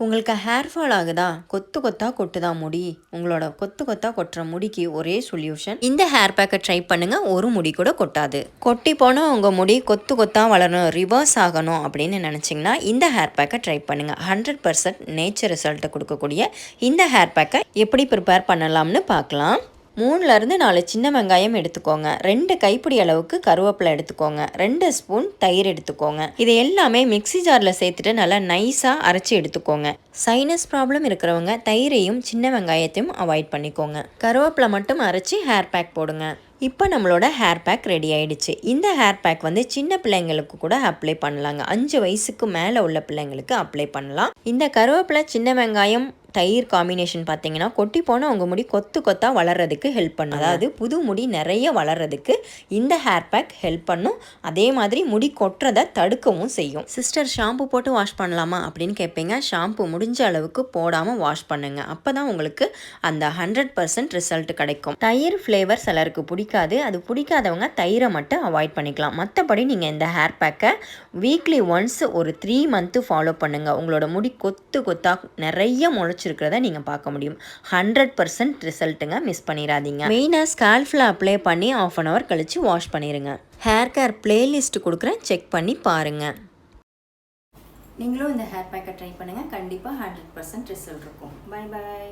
உங்களுக்கு hair fall ஆகுதா, கொத்து கொத்தாக கொட்டுதா முடி, உங்களோட கொத்து கொத்தாக கொட்டுற முடிக்கு ஒரே சொல்யூஷன் இந்த ஹேர் பேக்கை ட்ரை பண்ணுங்கள். ஒரு முடி கூட கொட்டாது. கொட்டி போனால் உங்கள் முடி கொத்து கொத்தாக வளரணும், ரிவர்ஸ் ஆகணும் அப்படின்னு நினச்சிங்கன்னா இந்த ஹேர் பேக்கை ட்ரை பண்ணுங்கள். 100% நேச்சர் ரிசல்ட்டை கொடுக்கக்கூடிய இந்த ஹேர் பேக்கை எப்படி ப்ரிப்பேர் பண்ணலாம்னு பார்க்கலாம். 3லேருந்து 4 சின்ன வெங்காயம் எடுத்துக்கோங்க. 2 கைப்பிடி அளவுக்கு கருவேப்பிலை எடுத்துக்கோங்க. 2 ஸ்பூன் தயிர் எடுத்துக்கோங்க. இது எல்லாமே மிக்ஸி ஜாரில் சேர்த்துட்டு நல்லா நைஸாக அரைச்சி எடுத்துக்கோங்க. சைனஸ் ப்ராப்ளம் இருக்கிறவங்க தயிரையும் சின்ன வெங்காயத்தையும் அவாய்ட் பண்ணிக்கோங்க. கருவேப்பிலை மட்டும் அரைச்சி ஹேர் பேக் போடுங்க. இப்போ நம்மளோட ஹேர் பேக் ரெடி ஆகிடுச்சு. இந்த ஹேர் பேக் சின்ன பிள்ளைங்களுக்கு கூட அப்ளை பண்ணலாங்க. 5 வயசுக்கு மேலே உள்ள பிள்ளைங்களுக்கு அப்ளை பண்ணலாம். இந்த கருவேப்பிலை சின்ன வெங்காயம் தயிர் காம்பினேஷன் பார்த்தீங்கன்னா கொட்டி போனால் உங்கள் முடி கொத்து கொத்தாக வளர்கிறதுக்கு ஹெல்ப் பண்ணும். அதாவது புது முடி நிறைய வளர்கிறதுக்கு இந்த ஹேர் பேக் ஹெல்ப் பண்ணும். அதே மாதிரி முடி கொட்டுறதை தடுக்கவும் செய்யும். சிஸ்டர் ஷாம்பு போட்டு வாஷ் பண்ணலாமா அப்படின்னு கேட்பீங்க. ஷாம்பு முடிஞ்ச அளவுக்கு போடாமல் வாஷ் பண்ணுங்க. அப்போ தான் உங்களுக்கு அந்த 100% ரிசல்ட் கிடைக்கும். தயிர் ஃப்ளேவர் சிலருக்கு பிடிக்காது. அது பிடிக்காதவங்க தயிரை மட்டும் அவாய்ட் பண்ணிக்கலாம். மற்றபடி நீங்கள் இந்த ஹேர் பேக்கை வீக்லி ஒன்ஸ் ஒரு 3 மந்த்து ஃபாலோ பண்ணுங்கள். உங்களோட முடி கொத்து கொத்தாக நிறைய முளைச்சிருக்கிறத நீங்கள் பார்க்க முடியும். 100% ரிசல்ட்டுங்க. மிஸ் பண்ணிடாதீங்க. மெயினாக ஸ்கால்ஃபில் அப்ளை பண்ணி 1/2 hour கழித்து வாஷ் பண்ணிடுங்க. ஹேர் கேர் பிளேலிஸ்ட் கொடுக்குறேன், செக் பண்ணி பாருங்கள். நீங்களும் இந்த ஹேர் பேக்கை ட்ரை பண்ணுங்கள். கண்டிப்பாக 100% ரிசல்ட் இருக்கும். Bye bye.